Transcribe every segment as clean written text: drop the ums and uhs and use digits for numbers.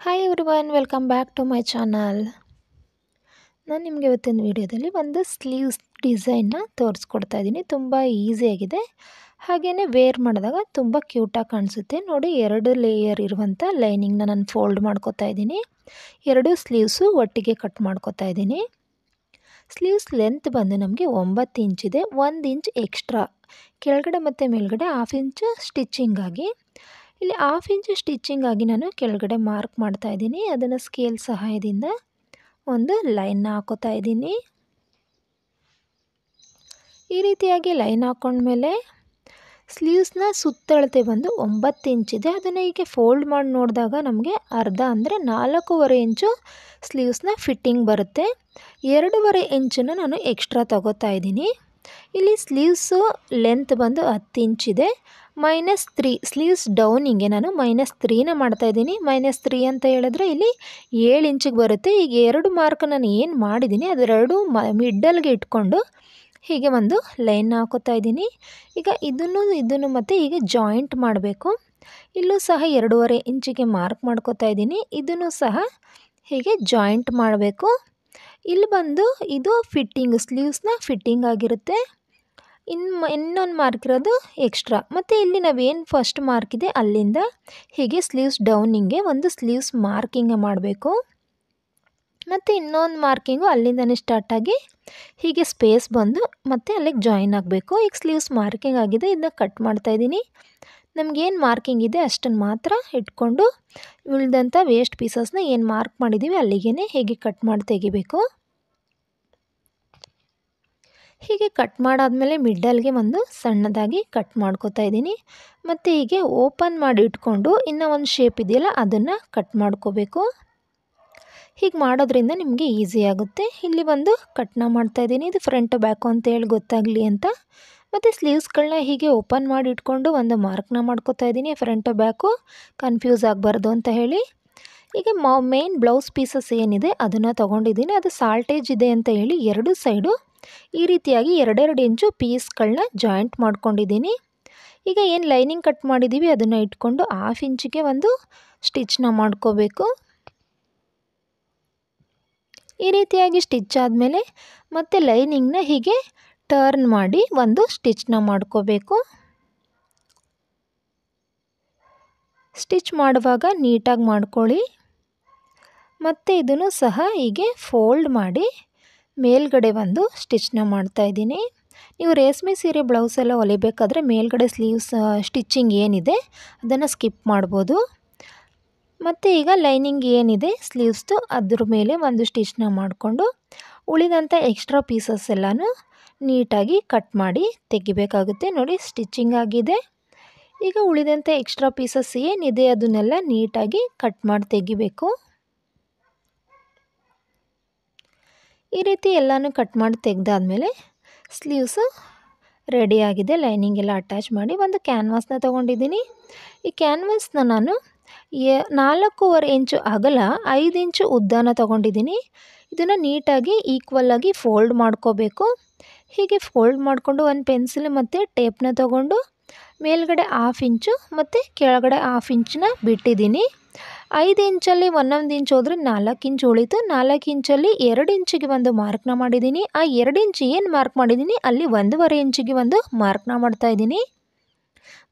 Hi everyone, welcome back to my channel. ನಾನು ನಿಮಗೆ ಇವತ್ತಿನ ವಿಡಿಯೋದಲ್ಲಿ ಒಂದು ಸ್ಲೀವ್ಸ್ ಡಿಸೈನ್ನ ತೋರಿಸ್ಕೊಡ್ತಾ ಇದ್ದೀನಿ. ತುಂಬ ಈಸಿಯಾಗಿದೆ, ಹಾಗೆಯೇ ವೇರ್ ಮಾಡಿದಾಗ ತುಂಬ ಕ್ಯೂಟಾಗಿ ಕಾಣಿಸುತ್ತೆ. ನೋಡಿ, 2 ಲೇಯರ್ ಇರುವಂಥ ಲೈನಿಂಗ್ನ ನಾನು ಫೋಲ್ಡ್ ಮಾಡ್ಕೊತಾ ಇದ್ದೀನಿ. 2 ಸ್ಲೀವ್ಸು ಒಟ್ಟಿಗೆ ಕಟ್ ಮಾಡ್ಕೊತಾ ಇದ್ದೀನಿ. ಸ್ಲೀವ್ಸ್ ಲೆಂತ್ ಬಂದು ನಮಗೆ 9 ಇಂಚಿದೆ. 1 ಇಂಚ್ ಎಕ್ಸ್ಟ್ರಾ ಕೆಳಗಡೆ ಮತ್ತು ಮೇಲ್ಗಡೆ 1/2 ಇಂಚು ಸ್ಟಿಚ್ಚಿಂಗಾಗಿ. ಇಲ್ಲಿ 1/2 ಇಂಚು ಸ್ಟಿಚ್ಚಿಂಗಾಗಿ ನಾನು ಕೆಳಗಡೆ ಮಾರ್ಕ್ ಮಾಡ್ತಾ ಇದ್ದೀನಿ. ಅದನ್ನು ಸ್ಕೇಲ್ ಸಹಾಯದಿಂದ ಒಂದು ಲೈನ್ನ ಹಾಕೋತಾ ಇದ್ದೀನಿ. ಈ ರೀತಿಯಾಗಿ ಲೈನ್ ಹಾಕೊಂಡ್ಮೇಲೆ ಸ್ಲೀವ್ಸ್ನ ಸುತ್ತಳತೆ ಬಂದು 9 ಇಂಚಿದೆ. ಅದನ್ನು ಹೀಗೆ ಫೋಲ್ಡ್ ಮಾಡಿ ನೋಡಿದಾಗ ನಮಗೆ ಅರ್ಧ ಅಂದರೆ 4.5 ಇಂಚು ಸ್ಲೀವ್ಸ್ನ ಫಿಟ್ಟಿಂಗ್ ಬರುತ್ತೆ. 2.5 ಇಂಚನ್ನು ನಾನು ಎಕ್ಸ್ಟ್ರಾ ತಗೋತಾ ಇದ್ದೀನಿ. ಇಲ್ಲಿ ಸ್ಲೀವ್ಸು ಲೆಂತ್ ಬಂದು 10 ಇಂಚಿದೆ. -3 ಸ್ಲೀವ್ಸ್ ಡೌನಿಂಗೆ ನಾನು -3ನ ಮಾಡ್ತಾಯಿದ್ದೀನಿ. -3 ಅಂತ ಹೇಳಿದ್ರೆ ಇಲ್ಲಿ 7 ಇಂಚಿಗೆ ಬರುತ್ತೆ. ಈಗ 2 ಮಾರ್ಕ್ ನಾನು ಏನು ಮಾಡಿದ್ದೀನಿ ಅದೆರಡು ಮಿಡ್ಡಲ್ಗೆ ಇಟ್ಕೊಂಡು ಹೀಗೆ ಒಂದು ಲೈನ್ನ ಹಾಕೋತಾ ಇದ್ದೀನಿ. ಈಗ ಇದನ್ನು ಮತ್ತು ಹೀಗೆ ಜಾಯಿಂಟ್ ಮಾಡಬೇಕು. ಇಲ್ಲೂ ಸಹ 2.5 ಇಂಚಿಗೆ ಮಾರ್ಕ್ ಮಾಡ್ಕೋತಾ ಇದ್ದೀನಿ. ಇದನ್ನು ಸಹ ಹೀಗೆ ಜಾಯಿಂಟ್ ಮಾಡಬೇಕು. ಇಲ್ಲಿ ಬಂದು ಇದು ಫಿಟ್ಟಿಂಗ್, ಸ್ಲೀವ್ಸ್ನ ಫಿಟ್ಟಿಂಗ್ ಆಗಿರುತ್ತೆ. ಇನ್ನೊಂದು ಮಾರ್ಕ್ ಇರೋದು ಎಕ್ಸ್ಟ್ರಾ. ಮತ್ತು ಇಲ್ಲಿ ನಾವೇನು ಫಸ್ಟ್ ಮಾರ್ಕ್ ಇದೆ ಅಲ್ಲಿಂದ ಹೀಗೆ ಸ್ಲೀವ್ಸ್ ಡೌನಿಂಗೆ ಒಂದು ಸ್ಲೀವ್ಸ್ ಮಾರ್ಕಿಂಗ್ ಮಾಡಬೇಕು. ಮತ್ತು ಇನ್ನೊಂದು ಮಾರ್ಕಿಂಗು ಅಲ್ಲಿಂದನೇ ಸ್ಟಾರ್ಟಾಗಿ ಹೀಗೆ ಸ್ಪೇಸ್ ಬಂದು ಮತ್ತು ಅಲ್ಲಿಗೆ ಜಾಯಿನ್ ಆಗಬೇಕು. ಈಗ ಸ್ಲೀವ್ಸ್ ಮಾರ್ಕಿಂಗ್ ಆಗಿದೆ, ಇದನ್ನ ಕಟ್ ಮಾಡ್ತಾಯಿದ್ದೀನಿ. ನಮಗೇನು ಮಾರ್ಕಿಂಗ್ ಇದೆ ಅಷ್ಟನ್ನು ಮಾತ್ರ ಇಟ್ಕೊಂಡು ಉಳಿದಂಥ ವೇಸ್ಟ್ ಪೀಸಸ್ನ ಏನು ಮಾರ್ಕ್ ಮಾಡಿದ್ದೀವಿ ಅಲ್ಲಿಗೆ ಹೇಗೆ ಕಟ್ ಮಾಡಿ ತೆಗಿಬೇಕು. ಹೀಗೆ ಕಟ್ ಮಾಡಾದಮೇಲೆ ಮಿಡ್ಡಲ್ಗೆ ಒಂದು ಸಣ್ಣದಾಗಿ ಕಟ್ ಮಾಡ್ಕೋತಾ ಇದ್ದೀನಿ. ಮತ್ತು ಹೀಗೆ ಓಪನ್ ಮಾಡಿ ಇಟ್ಕೊಂಡು ಇನ್ನೂ ಒಂದು ಶೇಪ್ ಇದೆಯಲ್ಲ ಅದನ್ನು ಕಟ್ ಮಾಡ್ಕೋಬೇಕು. ಹೀಗೆ ಮಾಡೋದ್ರಿಂದ ನಿಮಗೆ ಈಸಿ ಆಗುತ್ತೆ. ಇಲ್ಲಿ ಒಂದು ಕಟ್ನ ಮಾಡ್ತಾಯಿದ್ದೀನಿ. ಇದು ಫ್ರಂಟ್ ಬ್ಯಾಕು ಅಂತೇಳಿ ಗೊತ್ತಾಗಲಿ ಅಂತ. ಮತ್ತು ಸ್ಲೀವ್ಸ್ಗಳನ್ನ ಹೀಗೆ ಓಪನ್ ಮಾಡಿ ಇಟ್ಕೊಂಡು ಒಂದು ಮಾರ್ಕ್ನ ಮಾಡ್ಕೋತಾ ಇದ್ದೀನಿ. ಫ್ರಂಟ್ ಬ್ಯಾಕು ಕನ್ಫ್ಯೂಸ್ ಆಗಬಾರ್ದು ಅಂತ ಹೇಳಿ. ಈಗ ಮೇನ್ ಬ್ಲೌಸ್ ಪೀಸಸ್ ಏನಿದೆ ಅದನ್ನು ತೊಗೊಂಡಿದ್ದೀನಿ. ಅದು ಸಾಲ್ಟೇಜ್ ಇದೆ ಅಂತ ಹೇಳಿ 2 ಸೈಡು ಈ ರೀತಿಯಾಗಿ 2 ಇಂಚು ಪೀಸ್ಗಳನ್ನ ಜಾಯಿಂಟ್ ಮಾಡ್ಕೊಂಡಿದ್ದೀನಿ. ಈಗ ಏನು ಲೈನಿಂಗ್ ಕಟ್ ಮಾಡಿದ್ದೀವಿ ಅದನ್ನು ಇಟ್ಕೊಂಡು 1/2 ಇಂಚಿಗೆ ಒಂದು ಸ್ಟಿಚ್ನ ಮಾಡ್ಕೋಬೇಕು. ಈ ರೀತಿಯಾಗಿ ಸ್ಟಿಚ್ ಆದಮೇಲೆ ಮತ್ತೆ ಲೈನಿಂಗ್ನ ಹೀಗೆ ಟರ್ನ್ ಮಾಡಿ ಒಂದು ಸ್ಟಿಚ್ನ ಮಾಡ್ಕೋಬೇಕು. ಸ್ಟಿಚ್ ಮಾಡುವಾಗ ನೀಟಾಗಿ ಮಾಡ್ಕೊಳ್ಳಿ. ಮತ್ತು ಇದನ್ನು ಸಹ ಹೀಗೆ ಫೋಲ್ಡ್ ಮಾಡಿ ಮೇಲ್ಗಡೆ ಒಂದು ಸ್ಟಿಚ್ನ ಮಾಡ್ತಾಯಿದ್ದೀನಿ. ನೀವು ರೇಷ್ಮೆ ಸೀರೆ ಬ್ಲೌಸೆಲ್ಲ ಹೊಲಿಬೇಕಾದ್ರೆ ಮೇಲ್ಗಡೆ ಸ್ಲೀವ್ಸ್ ಸ್ಟಿಚ್ಚಿಂಗ್ ಏನಿದೆ ಅದನ್ನು ಸ್ಕಿಪ್ ಮಾಡ್ಬೋದು. ಮತ್ತು ಈಗ ಲೈನಿಂಗ್ ಏನಿದೆ ಸ್ಲೀವ್ಸ್ದು ಅದ್ರ ಮೇಲೆ ಒಂದು ಸ್ಟಿಚ್ನ ಮಾಡಿಕೊಂಡು ಉಳಿದಂಥ ಎಕ್ಸ್ಟ್ರಾ ಪೀಸಸ್ ಎಲ್ಲನೂ ನೀಟಾಗಿ ಕಟ್ ಮಾಡಿ ತೆಗಿಬೇಕಾಗುತ್ತೆ. ನೋಡಿ, ಸ್ಟಿಚ್ಚಿಂಗ್ ಆಗಿದೆ. ಈಗ ಉಳಿದಂಥ ಎಕ್ಸ್ಟ್ರಾ ಪೀಸಸ್ ಏನಿದೆ ಅದನ್ನೆಲ್ಲ ನೀಟಾಗಿ ಕಟ್ ಮಾಡಿ ತೆಗಿಬೇಕು. ಈ ರೀತಿ ಎಲ್ಲನೂ ಕಟ್ ಮಾಡಿ ತೆಗೆದಾದ್ಮೇಲೆ ಸ್ಲೀವ್ಸು ರೆಡಿಯಾಗಿದೆ. ಲೈನಿಂಗ್ ಎಲ್ಲ ಅಟ್ಯಾಚ್ ಮಾಡಿ ಒಂದು ಕ್ಯಾನ್ವಾಸ್ನ ತೊಗೊಂಡಿದ್ದೀನಿ. ಈ ಕ್ಯಾನ್ವಾಸ್ನ ನಾನು 4.5 ಇಂಚು ಅಗಲ 5 ಇಂಚು ಉದ್ದನ ತೊಗೊಂಡಿದ್ದೀನಿ. ಇದನ್ನು ನೀಟಾಗಿ ಈಕ್ವಲಾಗಿ ಫೋಲ್ಡ್ ಮಾಡ್ಕೋಬೇಕು. ಹೀಗೆ ಫೋಲ್ಡ್ ಮಾಡಿಕೊಂಡು ಒಂದು ಪೆನ್ಸಿಲ್ ಮತ್ತು ಟೇಪ್ನ ತೊಗೊಂಡು ಮೇಲ್ಗಡೆ 1/2 ಇಂಚು ಮತ್ತು ಕೆಳಗಡೆ 1/2 ಇಂಚನ್ನ ಬಿಟ್ಟಿದ್ದೀನಿ. 5 ಇಂಚಲ್ಲಿ 1 ಇಂಚ್ ಹೋದರೆ 4 ಇಂಚ್ ಉಳಿತು. 4 ಇಂಚಲ್ಲಿ 2 ಇಂಚಿಗೆ ಒಂದು ಮಾರ್ಕ್ನ ಮಾಡಿದ್ದೀನಿ. ಆ 2 ಇಂಚ್ ಏನು ಮಾರ್ಕ್ ಮಾಡಿದ್ದೀನಿ ಅಲ್ಲಿ 1.5 ಇಂಚಿಗೆ ಒಂದು ಮಾರ್ಕ್ನ ಮಾಡ್ತಾಯಿದ್ದೀನಿ.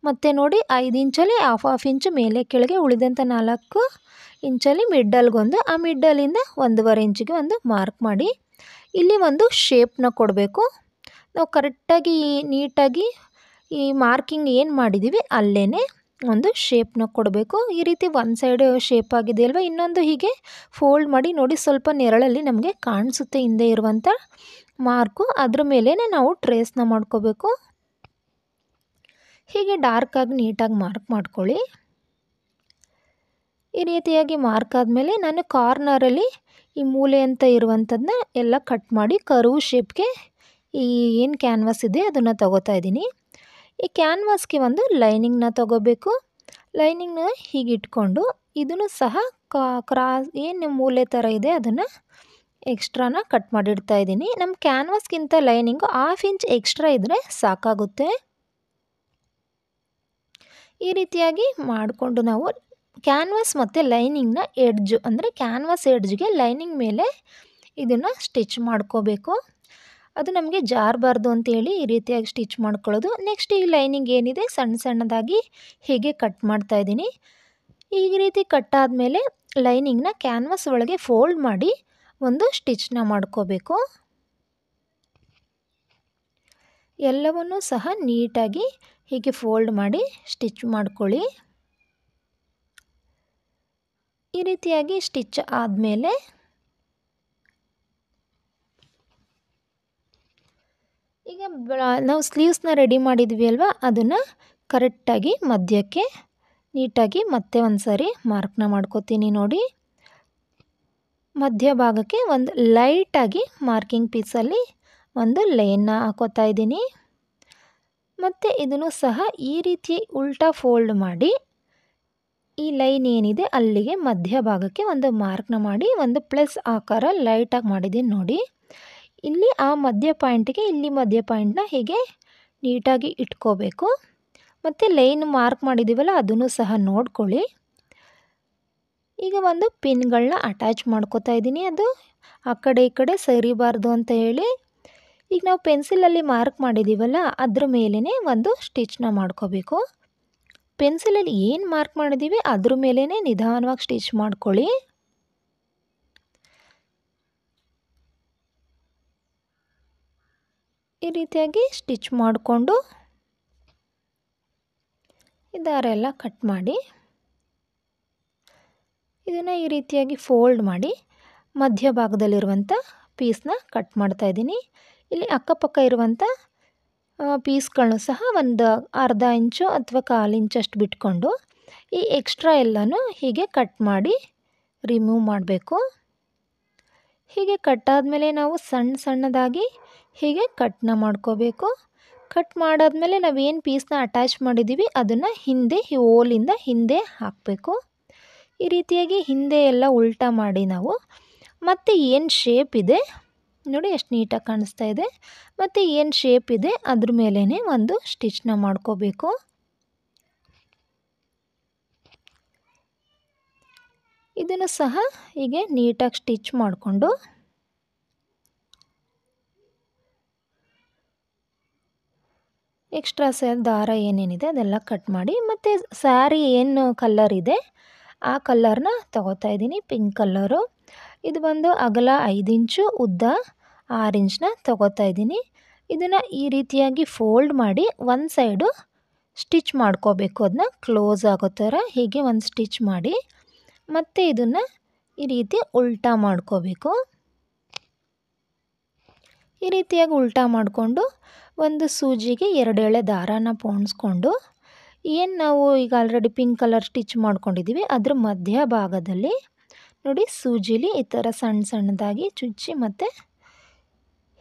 ಮತ್ತು ನೋಡಿ, 5 ಇಂಚಲ್ಲಿ 1/2 ಇಂಚು ಮೇಲೆ ಕೆಳಗೆ, ಉಳಿದಂಥ 4 ಇಂಚಲ್ಲಿ ಮಿಡ್ಡಲ್ಗೊಂದು, ಆ ಮಿಡ್ಡಲಿಂದ 1.5 ಇಂಚಿಗೆ ಒಂದು ಮಾರ್ಕ್ ಮಾಡಿ ಇಲ್ಲಿ ಒಂದು ಶೇಪ್ನ ಕೊಡಬೇಕು. ನಾವು ಕರೆಕ್ಟಾಗಿ ನೀಟಾಗಿ ಈ ಮಾರ್ಕಿಂಗ್ ಏನು ಮಾಡಿದ್ದೀವಿ ಅಲ್ಲೇ ಒಂದು ಶೇಪ್ನ ಕೊಡಬೇಕು. ಈ ರೀತಿ ಒಂದು ಸೈಡ್ ಶೇಪ್ ಆಗಿದೆ ಅಲ್ವಾ, ಇನ್ನೊಂದು ಹೀಗೆ ಫೋಲ್ಡ್ ಮಾಡಿ ನೋಡಿ, ಸ್ವಲ್ಪ ನೆರಳಲ್ಲಿ ನಮಗೆ ಕಾಣಿಸುತ್ತೆ ಹಿಂದೆ ಇರುವಂಥ ಮಾರ್ಕು. ಅದ್ರ ಮೇಲೇ ನಾವು ಟ್ರೇಸ್ನ ಮಾಡ್ಕೋಬೇಕು. ಹೀಗೆ ಡಾರ್ಕಾಗಿ ನೀಟಾಗಿ ಮಾರ್ಕ್ ಮಾಡ್ಕೊಳ್ಳಿ. ಈ ರೀತಿಯಾಗಿ ಮಾರ್ಕ್ ಆದಮೇಲೆ ನಾನು ಕಾರ್ನರಲ್ಲಿ ಈ ಮೂಲೆ ಅಂತ ಇರುವಂಥದ್ದನ್ನ ಎಲ್ಲ ಕಟ್ ಮಾಡಿ ಕರ್ವ್ ಶೇಪ್ಗೆ ಈ ಏನು ಕ್ಯಾನ್ವಾಸ್ ಇದೆ ಅದನ್ನು ತಗೋತಾ ಇದ್ದೀನಿ. ಈ ಕ್ಯಾನ್ವಾಸ್ಗೆ ಒಂದು ಲೈನಿಂಗ್ನ ತಗೋಬೇಕು. ಲೈನಿಂಗ್ನ ಹೀಗೆ ಇಟ್ಕೊಂಡು ಇದನ್ನು ಸಹ ಕ್ರಾಸ್ ಏನು ಮೂಲೆ ಥರ ಇದೆ ಅದನ್ನು ಎಕ್ಸ್ಟ್ರಾನ ಕಟ್ ಮಾಡಿಡ್ತಾ ಇದ್ದೀನಿ. ನಮ್ಮ ಕ್ಯಾನ್ವಾಸ್ಗಿಂತ ಲೈನಿಂಗು 1/2 ಇಂಚ್ ಎಕ್ಸ್ಟ್ರಾ ಇದ್ದರೆ ಸಾಕಾಗುತ್ತೆ. ಈ ರೀತಿಯಾಗಿ ಮಾಡಿಕೊಂಡು ನಾವು ಕ್ಯಾನ್ವಾಸ್ ಮತ್ತು ಲೈನಿಂಗ್ನ ಎಡ್ಜು ಅಂದರೆ ಕ್ಯಾನ್ವಾಸ್ ಎಡ್ಜ್ಗೆ ಲೈನಿಂಗ್ ಮೇಲೆ ಇದನ್ನು ಸ್ಟಿಚ್ ಮಾಡ್ಕೋಬೇಕು. ಅದು ನಮಗೆ ಜಾರಬಾರ್ದು ಅಂತೇಳಿ ಈ ರೀತಿಯಾಗಿ ಸ್ಟಿಚ್ ಮಾಡ್ಕೊಳ್ಳೋದು. ನೆಕ್ಸ್ಟ್ ಈ ಲೈನಿಂಗ್ ಏನಿದೆ ಸಣ್ಣ ಸಣ್ಣದಾಗಿ ಹೀಗೆ ಕಟ್ ಮಾಡ್ತಾಯಿದ್ದೀನಿ. ಈ ರೀತಿ ಕಟ್ ಆದಮೇಲೆ ಲೈನಿಂಗ್ನ ಕ್ಯಾನ್ವಾಸ್ ಒಳಗೆ ಫೋಲ್ಡ್ ಮಾಡಿ ಒಂದು ಸ್ಟಿಚ್ನ ಮಾಡ್ಕೋಬೇಕು. ಎಲ್ಲವನ್ನೂ ಸಹ ನೀಟಾಗಿ ಹೀಗೆ ಫೋಲ್ಡ್ ಮಾಡಿ ಸ್ಟಿಚ್ ಮಾಡ್ಕೊಳ್ಳಿ. ಈ ರೀತಿಯಾಗಿ ಸ್ಟಿಚ್ ಆದಮೇಲೆ ಈಗ ನಾವು ಸ್ಲೀವ್ಸ್ನ ರೆಡಿ ಮಾಡಿದ್ವಿ ಅಲ್ವಾ, ಅದನ್ನು ಕರೆಕ್ಟಾಗಿ ಮಧ್ಯಕ್ಕೆ ನೀಟಾಗಿ ಮತ್ತೆ ಒಂದು ಸಾರಿ ಮಾರ್ಕ್ನ ಮಾಡ್ಕೋತೀನಿ. ನೋಡಿ, ಮಧ್ಯಭಾಗಕ್ಕೆ ಒಂದು ಲೈಟಾಗಿ ಮಾರ್ಕಿಂಗ್ ಪೀಸಲ್ಲಿ ಒಂದು ಲೈನ್ನ ಹಾಕೋತಾ ಇದ್ದೀನಿ. ಮತ್ತು ಇದನ್ನು ಸಹ ಈ ರೀತಿ ಉಲ್ಟಾ ಫೋಲ್ಡ್ ಮಾಡಿ ಈ ಲೈನ್ ಏನಿದೆ ಅಲ್ಲಿಗೆ ಮಧ್ಯಭಾಗಕ್ಕೆ ಒಂದು ಮಾರ್ಕ್ನ ಮಾಡಿ ಒಂದು ಪ್ಲಸ್ ಆಕಾರ ಲೈಟಾಗಿ ಮಾಡಿದ್ದೀನಿ. ನೋಡಿ, ಇಲ್ಲಿ ಆ ಮಧ್ಯ ಪಾಯಿಂಟಿಗೆ ಇಲ್ಲಿ ಮಧ್ಯ ಪಾಯಿಂಟ್ನ ಹೀಗೆ ನೀಟಾಗಿ ಇಟ್ಕೋಬೇಕು. ಮತ್ತು ಲೈನ್ ಮಾರ್ಕ್ ಮಾಡಿದ್ದೀವಲ್ಲ ಅದನ್ನು ಸಹ ನೋಡ್ಕೊಳ್ಳಿ. ಈಗ ಒಂದು ಪಿನ್ಗಳನ್ನ ಅಟ್ಯಾಚ್ ಮಾಡ್ಕೋತಾ ಇದ್ದೀನಿ. ಅದು ಆ ಕಡೆ ಈ ಕಡೆ ಸರಿಬಾರ್ದು ಅಂತ ಹೇಳಿ ಈಗ ನಾವು ಪೆನ್ಸಿಲಲ್ಲಿ ಮಾರ್ಕ್ ಮಾಡಿದ್ದೀವಲ್ಲ ಅದ್ರ ಮೇಲೇ ಒಂದು ಸ್ಟಿಚ್ನ ಮಾಡ್ಕೋಬೇಕು. ಪೆನ್ಸಿಲಲ್ಲಿ ಏನು ಮಾರ್ಕ್ ಮಾಡಿದ್ದೀವಿ ಅದ್ರ ಮೇಲೇ ನಿಧಾನವಾಗಿ ಸ್ಟಿಚ್ ಮಾಡ್ಕೊಳ್ಳಿ. ಈ ರೀತಿಯಾಗಿ ಸ್ಟಿಚ್ ಮಾಡಿಕೊಂಡು ಈ ದಾರ ಎಲ್ಲ ಕಟ್ ಮಾಡಿ ಇದನ್ನು ಈ ರೀತಿಯಾಗಿ ಫೋಲ್ಡ್ ಮಾಡಿ ಮಧ್ಯಭಾಗದಲ್ಲಿರುವಂಥ ಪೀಸ್ನ ಕಟ್ ಮಾಡ್ತಾಯಿದ್ದೀನಿ. ಇಲ್ಲಿ ಅಕ್ಕಪಕ್ಕ ಇರುವಂಥ ಪೀಸ್ಗಳನ್ನು ಸಹ ಒಂದು ಅರ್ಧ ಇಂಚು ಅಥವಾ 1/4 ಇಂಚಷ್ಟು ಬಿಟ್ಕೊಂಡು ಈ ಎಕ್ಸ್ಟ್ರಾ ಎಲ್ಲನೂ ಹೀಗೆ ಕಟ್ ಮಾಡಿ ರಿಮೂವ್ ಮಾಡಬೇಕು. ಹೀಗೆ ಕಟ್ಟಾದಮೇಲೆ ನಾವು ಸಣ್ಣ ಸಣ್ಣದಾಗಿ ಹೀಗೆ ಕಟ್ನ ಮಾಡ್ಕೋಬೇಕು. ಕಟ್ ಮಾಡಾದಮೇಲೆ ನಾವೇನು ಪೀಸ್ನ ಅಟ್ಯಾಚ್ ಮಾಡಿದ್ದೀವಿ ಅದನ್ನು ಹಿಂದೆ ಈ ಹೋಲಿಂದ ಹಿಂದೆ ಹಾಕಬೇಕು. ಈ ರೀತಿಯಾಗಿ ಹಿಂದೆ ಎಲ್ಲ ಉಲ್ಟಾ ಮಾಡಿ ನಾವು ಮತ್ತೆ ಏನು ಶೇಪ್ ಇದೆ ನೋಡಿ ಎಷ್ಟು ನೀಟಾಗಿ ಕಾಣಿಸ್ತಾ ಇದೆ, ಮತ್ತು ಏನು ಶೇಪ್ ಇದೆ ಅದ್ರ ಮೇಲೇ ಒಂದು ಸ್ಟಿಚ್ನ ಮಾಡ್ಕೋಬೇಕು. ಇದನ್ನು ಸಹ ಹೀಗೆ ನೀಟಾಗಿ ಸ್ಟಿಚ್ ಮಾಡಿಕೊಂಡು ಎಕ್ಸ್ಟ್ರಾ ದಾರ ಏನೇನಿದೆ ಅದೆಲ್ಲ ಕಟ್ ಮಾಡಿ ಮತ್ತು ಸ್ಯಾರಿ ಏನು ಕಲರ್ ಇದೆ ಆ ಕಲರ್ನ ತಗೋತಾ ಇದ್ದೀನಿ, ಪಿಂಕ್ ಕಲರು. ಇದು ಬಂದು ಅಗಲ 5 ಇಂಚು, ಉದ್ದ 6 ಇಂಚನ್ನ ತಗೋತಾ ಇದ್ದೀನಿ. ಇದನ್ನು ಈ ರೀತಿಯಾಗಿ ಫೋಲ್ಡ್ ಮಾಡಿ ಒಂದು ಸೈಡು ಸ್ಟಿಚ್ ಮಾಡ್ಕೋಬೇಕು. ಅದನ್ನ ಕ್ಲೋಸ್ ಆಗೋ ಥರ ಹೀಗೆ ಒಂದು ಸ್ಟಿಚ್ ಮಾಡಿ ಮತ್ತು ಇದನ್ನು ಈ ರೀತಿ ಉಲ್ಟಾ ಮಾಡ್ಕೋಬೇಕು. ಈ ರೀತಿಯಾಗಿ ಉಲ್ಟಾ ಮಾಡಿಕೊಂಡು ಒಂದು ಸೂಜಿಗೆ 2 ಎಳೆ ದಾರಾನ ಪೋಣಿಸ್ಕೊಂಡು ಏನು ನಾವು ಈಗ ಆಲ್ರೆಡಿ ಪಿಂಕ್ ಕಲರ್ ಸ್ಟಿಚ್ ಮಾಡ್ಕೊಂಡಿದ್ದೀವಿ ಅದ್ರ ಮಧ್ಯ ಭಾಗದಲ್ಲಿ ನೋಡಿ ಸೂಜಿಲಿ ಈ ಥರ ಸಣ್ಣ ಸಣ್ಣದಾಗಿ ಚುಚ್ಚಿ ಮತ್ತು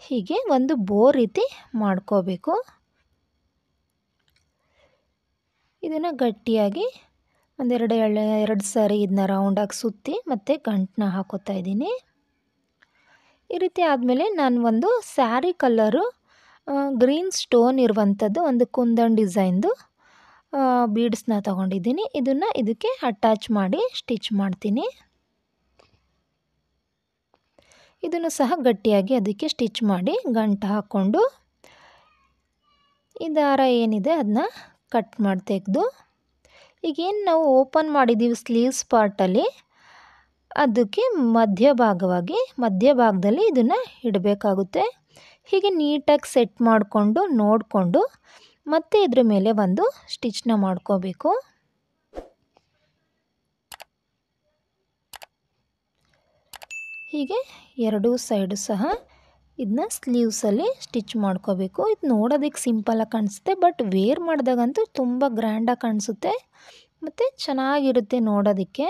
ಹೀಗೆ ಒಂದು ಬೋ ರೀತಿ ಮಾಡ್ಕೋಬೇಕು. ಇದನ್ನು ಗಟ್ಟಿಯಾಗಿ ಎರಡು ಸಾರಿ ಇದನ್ನ ರೌಂಡಾಗಿ ಸುತ್ತಿ ಮತ್ತು ಗಂಟನ್ನ ಹಾಕೋತಾ ಇದ್ದೀನಿ. ಈ ರೀತಿ ಆದಮೇಲೆ ನಾನು ಒಂದು ಸ್ಯಾರಿ ಕಲರು ಗ್ರೀನ್ ಸ್ಟೋನ್ ಇರುವಂಥದ್ದು ಒಂದು ಕುಂದನ್ ಡಿಸೈನ್ದು ಬೀಡ್ಸ್ನ ತೊಗೊಂಡಿದ್ದೀನಿ. ಇದನ್ನು ಇದಕ್ಕೆ ಅಟ್ಯಾಚ್ ಮಾಡಿ ಸ್ಟಿಚ್ ಮಾಡ್ತೀನಿ. ಇದನ್ನು ಸಹ ಗಟ್ಟಿಯಾಗಿ ಅದಕ್ಕೆ ಸ್ಟಿಚ್ ಮಾಡಿ ಗಂಟು ಹಾಕ್ಕೊಂಡು ಈ ದಾರ ಏನಿದೆ ಅದನ್ನ ಕಟ್ ಮಾಡಿ ತೆಗೆದು ಈಗೇನು ನಾವು ಓಪನ್ ಮಾಡಿದ್ದೀವಿ ಸ್ಲೀವ್ಸ್ ಪಾರ್ಟಲ್ಲಿ ಅದಕ್ಕೆ ಮಧ್ಯಭಾಗದಲ್ಲಿ ಇದನ್ನು ಇಡಬೇಕಾಗುತ್ತೆ. ಹೀಗೆ ನೀಟಾಗಿ ಸೆಟ್ ಮಾಡಿಕೊಂಡು ನೋಡಿಕೊಂಡು ಮತ್ತೆ ಇದ್ರ ಮೇಲೆ ಒಂದು ಸ್ಟಿಚ್ನ ಮಾಡ್ಕೋಬೇಕು. ಹೀಗೆ ಎರಡೂ ಸೈಡು ಸಹ ಇದನ್ನ ಸ್ಲೀವ್ಸಲ್ಲಿ ಸ್ಟಿಚ್ ಮಾಡ್ಕೋಬೇಕು. ಇದು ನೋಡೋದಕ್ಕೆ ಸಿಂಪಲಾಗಿ ಕಾಣಿಸುತ್ತೆ, ಬಟ್ ವೇರ್ ಮಾಡಿದಾಗಂತೂ ತುಂಬ ಗ್ರ್ಯಾಂಡಾಗಿ ಕಾಣಿಸುತ್ತೆ ಮತ್ತು ಚೆನ್ನಾಗಿರುತ್ತೆ ನೋಡೋದಕ್ಕೆ.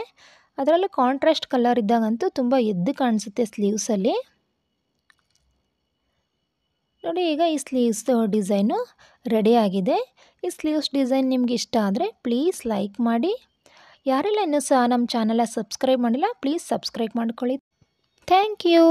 ಅದರಲ್ಲೂ ಕಾಂಟ್ರಾಸ್ಟ್ ಕಲರ್ ಇದ್ದಾಗಂತೂ ತುಂಬ ಎದ್ದು ಕಾಣಿಸುತ್ತೆ ಸ್ಲೀವ್ಸಲ್ಲಿ. ನೋಡಿ ಈಗ ಈ ಸ್ಲೀವ್ಸ್ ಡಿಸೈನು ರೆಡಿಯಾಗಿದೆ. ಈ ಸ್ಲೀವ್ಸ್ ಡಿಸೈನ್ ನಿಮ್ಗೆ ಇಷ್ಟ ಆದರೆ ಪ್ಲೀಸ್ ಲೈಕ್ ಮಾಡಿ. ಯಾರೆಲ್ಲ ಇನ್ನೂ ಸಹ ನಮ್ಮ ಚಾನಲ್ನ ಸಬ್ಸ್ಕ್ರೈಬ್ ಮಾಡಿಲ್ಲ ಪ್ಲೀಸ್ ಸಬ್ಸ್ಕ್ರೈಬ್ ಮಾಡ್ಕೊಳ್ಳಿ. Thank you.